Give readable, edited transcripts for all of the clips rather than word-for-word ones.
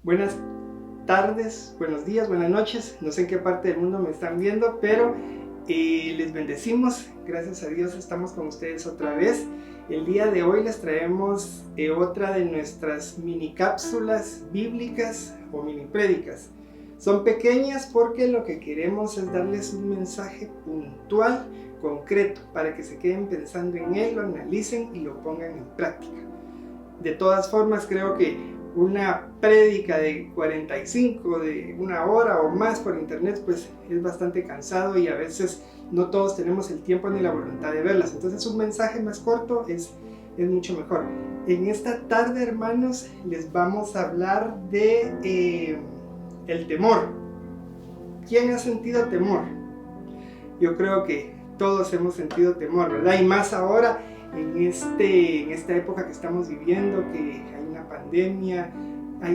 Buenas tardes, buenos días, buenas noches. No sé en qué parte del mundo me están viendo, pero les bendecimos. Gracias a Dios estamos con ustedes otra vez. El día de hoy les traemos otra de nuestras mini cápsulas bíblicas o mini prédicas. Son pequeñas porque lo que queremos es darles un mensaje puntual, concreto, para que se queden pensando en él, lo analicen y lo pongan en práctica. De todas formas, creo que una prédica de 45, de una hora o más por internet, pues es bastante cansado y a veces no todos tenemos el tiempo ni la voluntad de verlas. Entonces un mensaje más corto es mucho mejor. En esta tarde, hermanos, les vamos a hablar de el temor. ¿Quién ha sentido temor? Yo creo que todos hemos sentido temor, ¿verdad? Y más ahora en esta época que estamos viviendo, que hay una pandemia,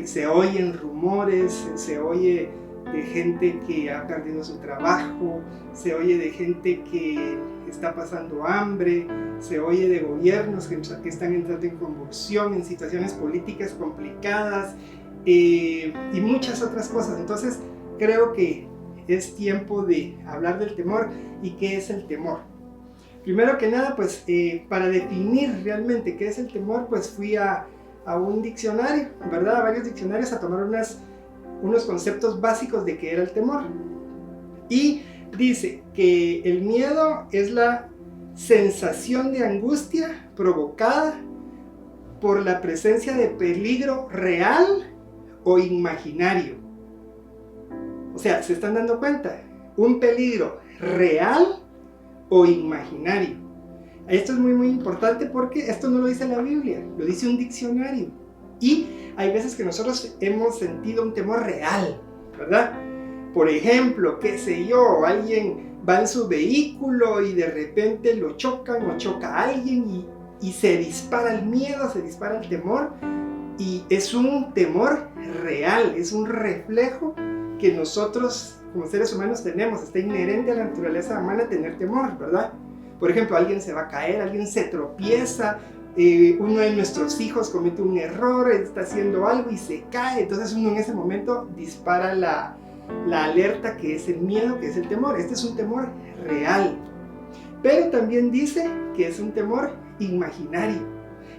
se oyen rumores, se oye de gente que ha perdido su trabajo, se oye de gente que está pasando hambre, se oye de gobiernos que están entrando en convulsión, en situaciones políticas complicadas y muchas otras cosas. Entonces creo que es tiempo de hablar del temor. ¿Y qué es el temor? Primero que nada, pues para definir realmente qué es el temor, pues fui a un diccionario, ¿verdad? A varios diccionarios a tomar unos conceptos básicos de qué era el temor. Y dice que el miedo es la sensación de angustia provocada por la presencia de peligro real o imaginario. O sea, ¿se están dando cuenta? Un peligro real o imaginario. Esto es muy importante porque esto no lo dice la Biblia, lo dice un diccionario. Y hay veces que nosotros hemos sentido un temor real, ¿verdad? Por ejemplo, qué sé yo, alguien va en su vehículo y de repente lo chocan o choca a alguien y se dispara el miedo, se dispara el temor. Y es un temor real, es un reflejo que nosotros como seres humanos tenemos, está inherente a la naturaleza humana tener temor, ¿verdad? Por ejemplo, alguien se va a caer, alguien se tropieza, uno de nuestros hijos comete un error, está haciendo algo y se cae, entonces uno en ese momento dispara la alerta que es el miedo, que es el temor. Este es un temor real, pero también dice que es un temor imaginario.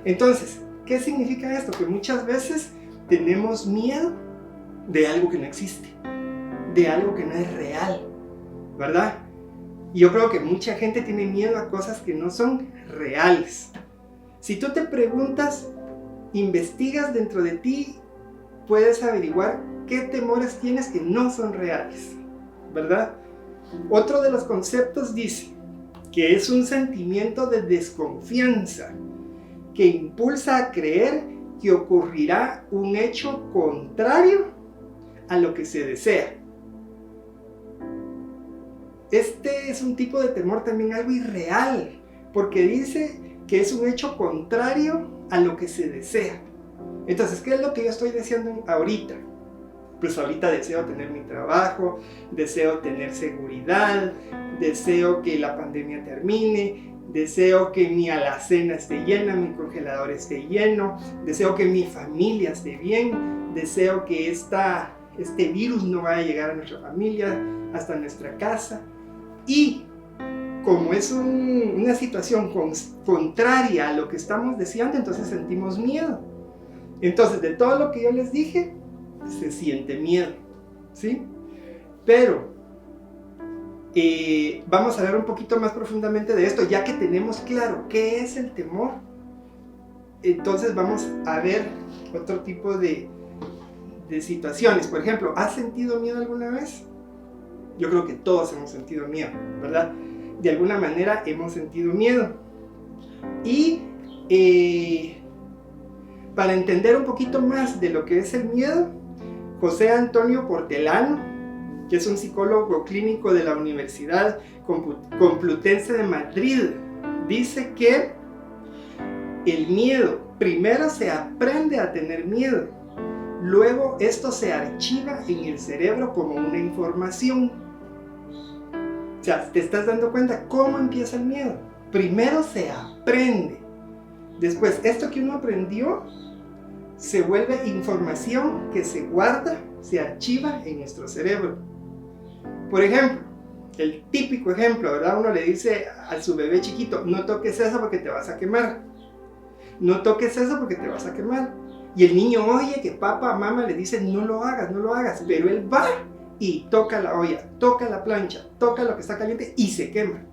Entonces, ¿qué significa esto? Que muchas veces tenemos miedo de algo que no existe, de algo que no es real, ¿verdad? Y yo creo que mucha gente tiene miedo a cosas que no son reales. Si tú te preguntas, investigas dentro de ti, puedes averiguar qué temores tienes que no son reales, ¿verdad? Otro de los conceptos dice que es un sentimiento de desconfianza que impulsa a creer que ocurrirá un hecho contrario a lo que se desea. Este es un tipo de temor también algo irreal, porque dice que es un hecho contrario a lo que se desea. Entonces, ¿qué es lo que yo estoy deseando ahorita? Pues ahorita deseo tener mi trabajo, deseo tener seguridad, deseo que la pandemia termine, deseo que mi alacena esté llena, mi congelador esté lleno, deseo que mi familia esté bien, deseo que este virus no vaya a llegar a nuestra familia, hasta nuestra casa. Y como es una situación contraria a lo que estamos deseando, entonces sentimos miedo. Entonces, de todo lo que yo les dije, se siente miedo, ¿sí? Pero vamos a hablar un poquito más profundamente de esto, ya que tenemos claro qué es el temor. Entonces vamos a ver otro tipo de situaciones. Por ejemplo, ¿has sentido miedo alguna vez? Yo creo que todos hemos sentido miedo, ¿verdad? De alguna manera hemos sentido miedo. Y para entender un poquito más de lo que es el miedo, José Antonio Portelano, que es un psicólogo clínico de la Universidad Complutense de Madrid, dice que el miedo, primero se aprende a tener miedo, luego esto se archiva en el cerebro como una información. O sea, ¿te estás dando cuenta cómo empieza el miedo? Primero se aprende. Después, esto que uno aprendió se vuelve información que se guarda, se archiva en nuestro cerebro. Por ejemplo, el típico ejemplo, ¿verdad? Uno le dice a su bebé chiquito, no toques eso porque te vas a quemar. No toques eso porque te vas a quemar. Y el niño oye que papá, mamá le dicen, no lo hagas, pero él va y toca la olla, toca la plancha, toca lo que está caliente y se quema.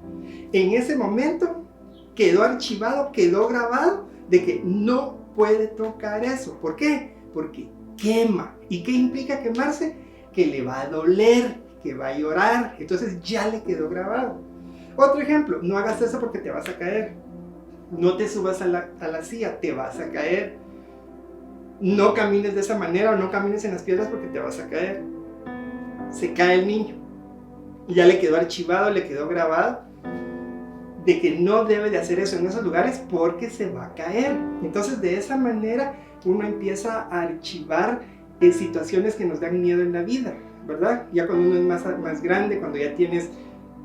En ese momento quedó archivado, quedó grabado de que no puede tocar eso. ¿Por qué? Porque quema. ¿Y qué implica quemarse? Que le va a doler, que va a llorar. Entonces ya le quedó grabado. Otro ejemplo, no hagas eso porque te vas a caer. No te subas a la silla, te vas a caer. No camines de esa manera o no camines en las piedras porque te vas a caer. Se cae el niño. Ya le quedó archivado, le quedó grabado de que no debe de hacer eso en esos lugares porque se va a caer. Entonces de esa manera uno empieza a archivar situaciones que nos dan miedo en la vida, ¿verdad? Ya cuando uno es más grande, cuando ya tienes,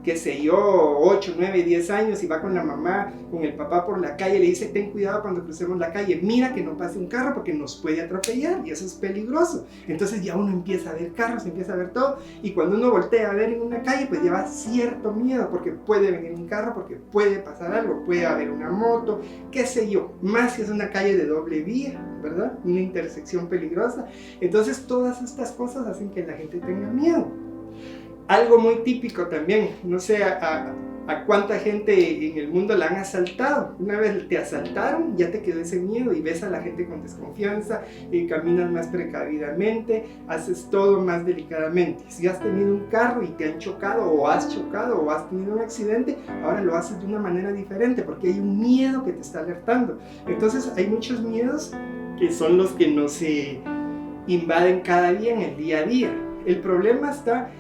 qué sé yo, 8, 9, 10 años y va con la mamá, con el papá por la calle, le dice, ten cuidado cuando crucemos la calle, mira que no pase un carro porque nos puede atropellar y eso es peligroso. Entonces ya uno empieza a ver carros, empieza a ver todo, y cuando uno voltea a ver en una calle, pues lleva cierto miedo porque puede venir un carro, porque puede pasar algo, puede haber una moto, qué sé yo, más si es una calle de doble vía, ¿verdad? Una intersección peligrosa. Entonces todas estas cosas hacen que la gente tenga miedo. Algo muy típico también, no sé a cuánta gente en el mundo la han asaltado. Una vez te asaltaron, ya te quedó ese miedo y ves a la gente con desconfianza, caminas más precavidamente, haces todo más delicadamente. Si has tenido un carro y te han chocado o has tenido un accidente, ahora lo haces de una manera diferente porque hay un miedo que te está alertando. Entonces hay muchos miedos que son los que nos invaden cada día en el día a día. El problema está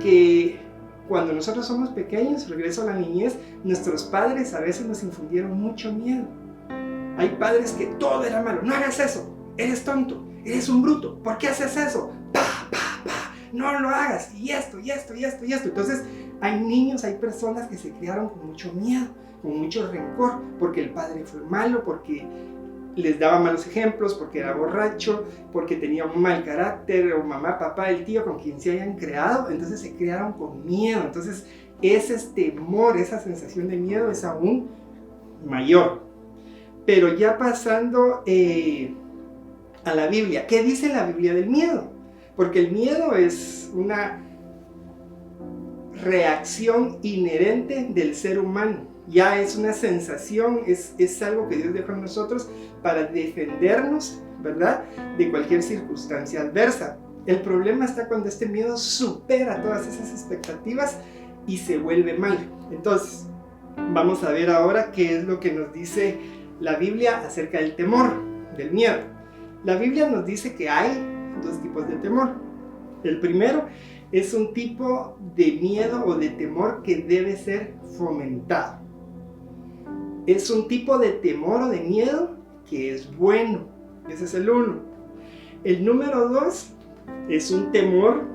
que cuando nosotros somos pequeños, regreso a la niñez, nuestros padres a veces nos infundieron mucho miedo. Hay padres que todo era malo, no hagas eso, eres tonto, eres un bruto, ¿por qué haces eso? No lo hagas, y esto. Entonces hay niños, hay personas que se criaron con mucho miedo, con mucho rencor, porque el padre fue malo, porque les daba malos ejemplos, porque era borracho, porque tenía un mal carácter, o mamá, papá, el tío con quien se hayan creado, entonces se crearon con miedo. Entonces ese temor, esa sensación de miedo es aún mayor. Pero ya pasando a la Biblia, ¿qué dice la Biblia del miedo? Porque el miedo es una reacción inherente del ser humano. Ya es una sensación, es algo que Dios dejó en nosotros para defendernos, ¿verdad?, de cualquier circunstancia adversa. El problema está cuando este miedo supera todas esas expectativas y se vuelve mal. Entonces, vamos a ver ahora qué es lo que nos dice la Biblia acerca del temor, del miedo. La Biblia nos dice que hay dos tipos de temor. El primero es un tipo de miedo o de temor que debe ser fomentado. Es un tipo de temor o de miedo que es bueno. Ese es el uno. El número 2 es un temor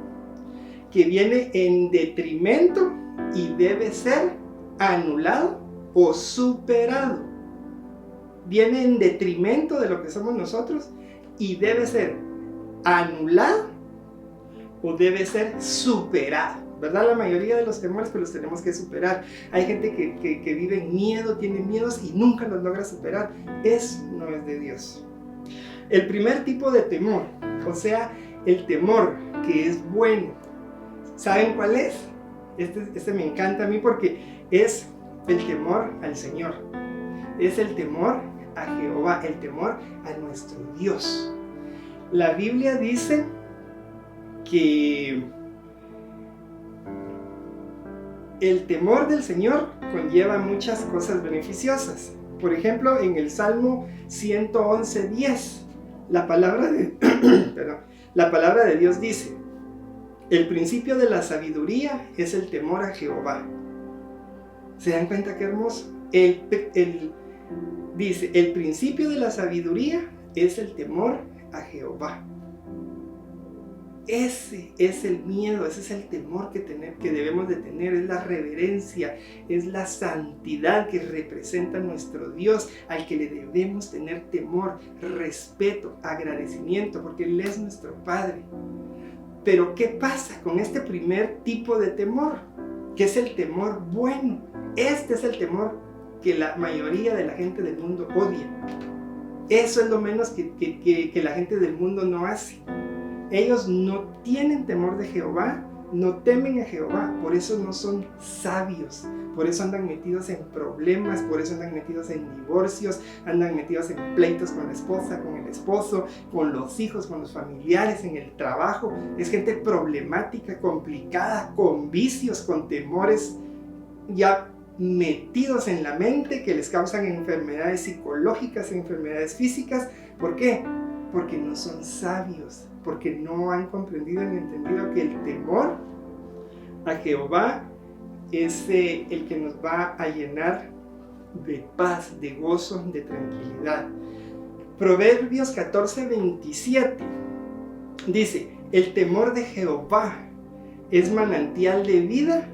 que viene en detrimento y debe ser anulado o superado. Viene en detrimento de lo que somos nosotros y debe ser anulado o debe ser superado. ¿Verdad? La mayoría de los temores pues los tenemos que superar. Hay gente que vive en miedo, tiene miedos y nunca los logra superar. Eso no es de Dios. El primer tipo de temor, o sea, el temor que es bueno, ¿saben cuál es? Este me encanta a mí porque es el temor al Señor. Es el temor a Jehová, el temor a nuestro Dios. La Biblia dice que el temor del Señor conlleva muchas cosas beneficiosas. Por ejemplo, en el Salmo 111:10, la palabra de Dios dice: el principio de la sabiduría es el temor a Jehová. ¿Se dan cuenta qué hermoso? Dice, el principio de la sabiduría es el temor a Jehová. Ese es el miedo, ese es el temor que debemos de tener, es la reverencia, es la santidad que representa a nuestro Dios, al que le debemos tener temor, respeto, agradecimiento, porque Él es nuestro Padre. Pero ¿qué pasa con este primer tipo de temor? Que es el temor bueno. Este es el temor que la mayoría de la gente del mundo odia. Eso es lo menos que la gente del mundo no hace. Ellos no tienen temor de Jehová, no temen a Jehová, por eso no son sabios, por eso andan metidos en problemas, por eso andan metidos en divorcios, andan metidos en pleitos con la esposa, con el esposo, con los hijos, con los familiares, en el trabajo. Es gente problemática, complicada, con vicios, con temores ya metidos en la mente que les causan enfermedades psicológicas, enfermedades físicas. ¿Por qué? Porque no son sabios, porque no han comprendido ni entendido que el temor a Jehová es el que nos va a llenar de paz, de gozo, de tranquilidad. Proverbios 14:27 dice: el temor de Jehová es manantial de vida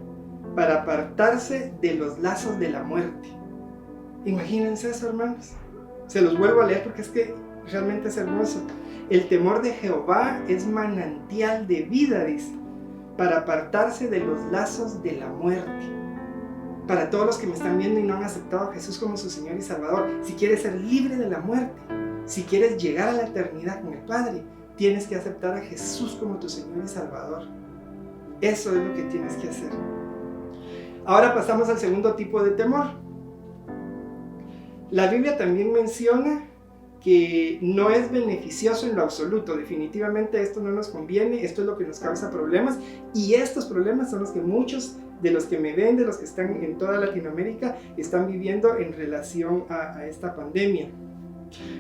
para apartarse de los lazos de la muerte. Imagínense eso, hermanos. Se los vuelvo a leer porque es que realmente es hermoso. El temor de Jehová es manantial de vida, dice, para apartarse de los lazos de la muerte. Para todos los que me están viendo y no han aceptado a Jesús como su Señor y Salvador, si quieres ser libre de la muerte, si quieres llegar a la eternidad con el Padre, tienes que aceptar a Jesús como tu Señor y Salvador. Eso es lo que tienes que hacer. Ahora pasamos al segundo tipo de temor. La Biblia también menciona que no es beneficioso en lo absoluto. Definitivamente esto no nos conviene, esto es lo que nos causa problemas, y estos problemas son los que muchos de los que me ven, de los que están en toda Latinoamérica, están viviendo en relación a esta pandemia.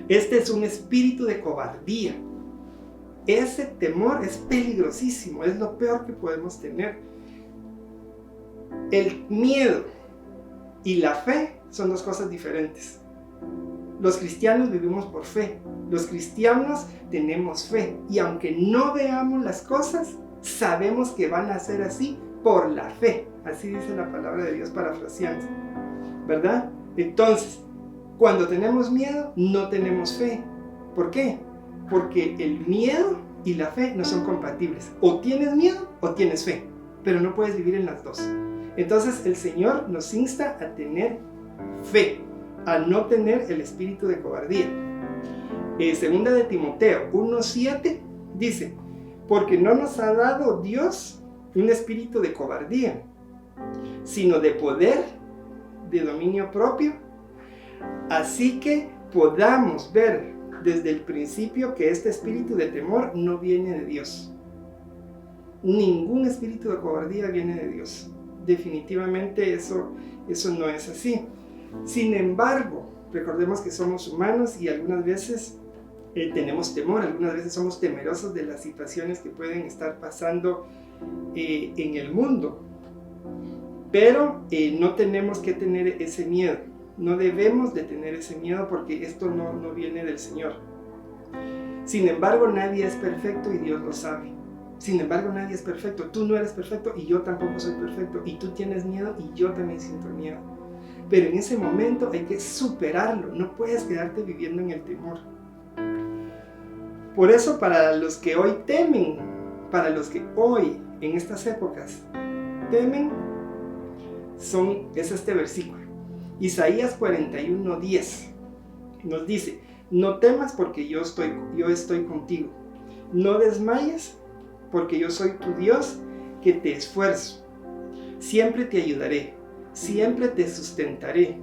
Este es un espíritu de cobardía. Ese temor es peligrosísimo, es lo peor que podemos tener. El miedo y la fe son dos cosas diferentes. Los cristianos vivimos por fe. Los cristianos tenemos fe. Y aunque no veamos las cosas, sabemos que van a ser así por la fe. Así dice la palabra de Dios parafraseando, ¿verdad? Entonces, cuando tenemos miedo, no tenemos fe. ¿Por qué? Porque el miedo y la fe no son compatibles. O tienes miedo o tienes fe. Pero no puedes vivir en las dos. Entonces, el Señor nos insta a tener fe, a no tener el espíritu de cobardía. Segunda de Timoteo 1:7 dice: porque no nos ha dado Dios un espíritu de cobardía, sino de poder, de dominio propio. Así que podamos ver desde el principio que este espíritu de temor no viene de Dios. Ningún espíritu de cobardía viene de Dios. Definitivamente eso no es así. Sin embargo, recordemos que somos humanos y algunas veces tenemos temor, algunas veces somos temerosos de las situaciones que pueden estar pasando en el mundo. Pero no tenemos que tener ese miedo, no debemos de tener ese miedo porque esto no viene del Señor. Sin embargo, nadie es perfecto y Dios lo sabe. Sin embargo, nadie es perfecto. Tú no eres perfecto y yo tampoco soy perfecto. Y tú tienes miedo y yo también siento miedo. Pero en ese momento hay que superarlo. No puedes quedarte viviendo en el temor. Por eso, para los que hoy temen, para los que hoy, en estas épocas, temen, es este versículo. Isaías 41:10 nos dice: no temas porque yo estoy contigo. No desmayes porque yo soy tu Dios que te esfuerzo. Siempre te ayudaré, siempre te sustentaré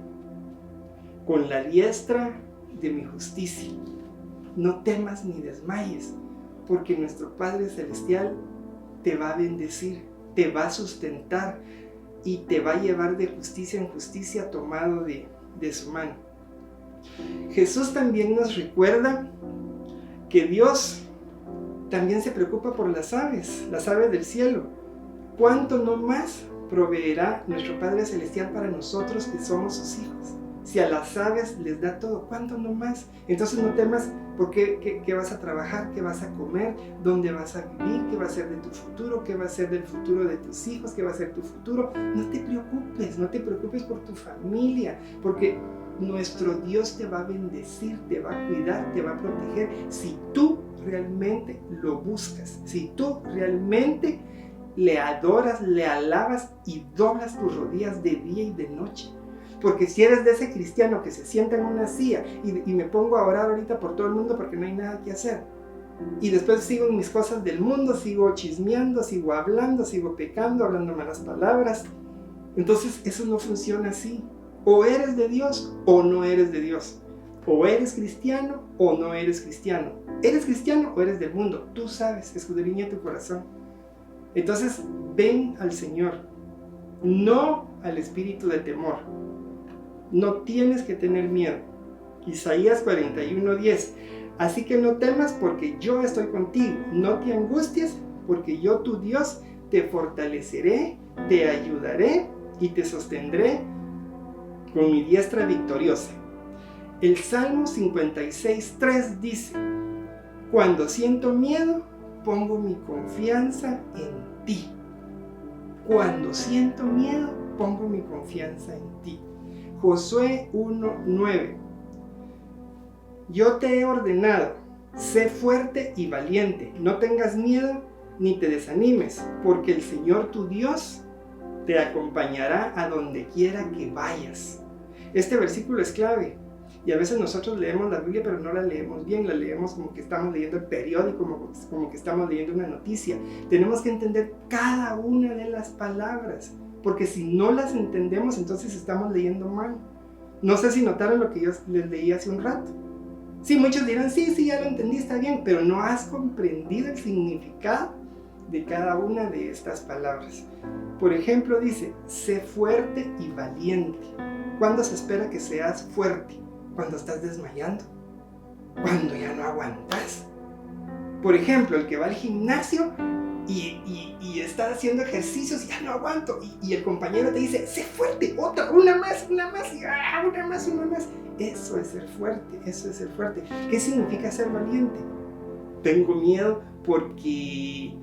con la diestra de mi justicia. No temas ni desmayes, porque nuestro Padre Celestial te va a bendecir, te va a sustentar y te va a llevar de justicia en justicia tomado de su mano. Jesús también nos recuerda que Dios también se preocupa por las aves del cielo. ¿Cuánto no más proveerá nuestro Padre Celestial para nosotros que somos sus hijos? Si a las aves les da todo, ¿cuánto no más? Entonces no temas ¿Qué vas a trabajar? ¿Qué vas a comer? ¿Dónde vas a vivir? ¿Qué va a ser de tu futuro? ¿Qué va a ser del futuro de tus hijos? ¿Qué va a ser tu futuro? No te preocupes por tu familia, porque nuestro Dios te va a bendecir, te va a cuidar, te va a proteger si tú realmente lo buscas, si tú realmente le adoras, le alabas y doblas tus rodillas de día y de noche. Porque si eres de ese cristiano que se sienta en una silla y me pongo a orar ahorita por todo el mundo porque no hay nada que hacer, y después sigo en mis cosas del mundo, sigo chismeando, sigo hablando, sigo pecando, hablando malas palabras, entonces eso no funciona así. O eres de Dios o no eres de Dios. O eres cristiano o no eres cristiano. ¿Eres cristiano o eres del mundo? Tú sabes, escudriña tu corazón. Entonces, ven al Señor, no al espíritu de temor. No tienes que tener miedo. Isaías 41:10. Así que no temas porque yo estoy contigo. No te angusties porque yo, tu Dios, te fortaleceré, te ayudaré y te sostendré con mi diestra victoriosa. El Salmo 56:3 dice: cuando siento miedo, pongo mi confianza en ti. Cuando siento miedo, pongo mi confianza en ti. Josué 1:9. Yo te he ordenado, sé fuerte y valiente, no tengas miedo ni te desanimes, porque el Señor tu Dios te acompañará a donde quiera que vayas. Este versículo es clave. Y a veces nosotros leemos la Biblia, pero no la leemos bien, la leemos como que estamos leyendo el periódico, como que estamos leyendo una noticia. Tenemos que entender cada una de las palabras, porque si no las entendemos, entonces estamos leyendo mal. No sé si notaron lo que yo les leí hace un rato. Sí, muchos dirán, sí, ya lo entendí, está bien, pero no has comprendido el significado de cada una de estas palabras. Por ejemplo, dice, sé fuerte y valiente. ¿Cuándo se espera que seas fuerte? Cuando estás desmayando, cuando ya no aguantas. Por ejemplo, el que va al gimnasio y está haciendo ejercicios y ya no aguanto, y el compañero te dice, sé fuerte, una más, y una más. Eso es ser fuerte. ¿Qué significa ser valiente? Tengo miedo porque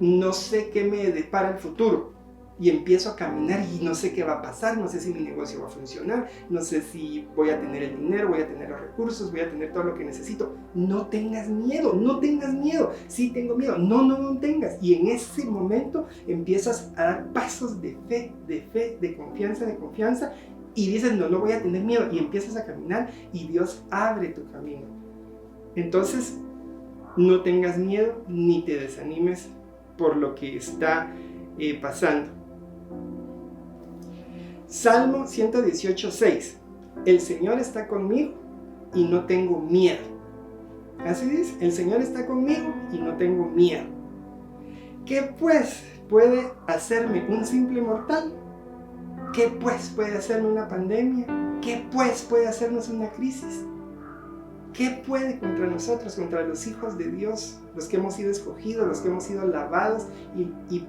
no sé qué me depara el futuro. Y empiezo a caminar y no sé qué va a pasar, no sé si mi negocio va a funcionar, no sé si voy a tener el dinero, voy a tener los recursos, voy a tener todo lo que necesito. No tengas miedo. Sí tengo miedo, no tengas. Y en ese momento empiezas a dar pasos de fe, de confianza, y dices, no voy a tener miedo, y empiezas a caminar y Dios abre tu camino. Entonces, no tengas miedo ni te desanimes por lo que está pasando. Salmo 118:6. El Señor está conmigo y no tengo miedo. Así dice, el Señor está conmigo y no tengo miedo. ¿Qué pues puede hacerme un simple mortal? ¿Qué pues puede hacerme una pandemia? ¿Qué pues puede hacernos una crisis? ¿Qué puede contra nosotros, contra los hijos de Dios, los que hemos sido escogidos, los que hemos sido lavados y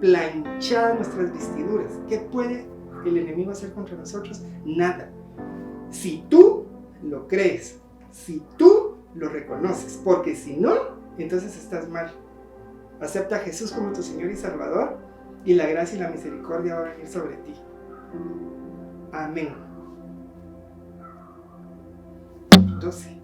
planchadas nuestras vestiduras? ¿Qué puede el enemigo hacer contra nosotros? Nada. Si tú lo crees, si tú lo reconoces, porque si no, entonces estás mal. Acepta a Jesús como tu Señor y Salvador, y la gracia y la misericordia van a venir sobre ti. Amén. 12.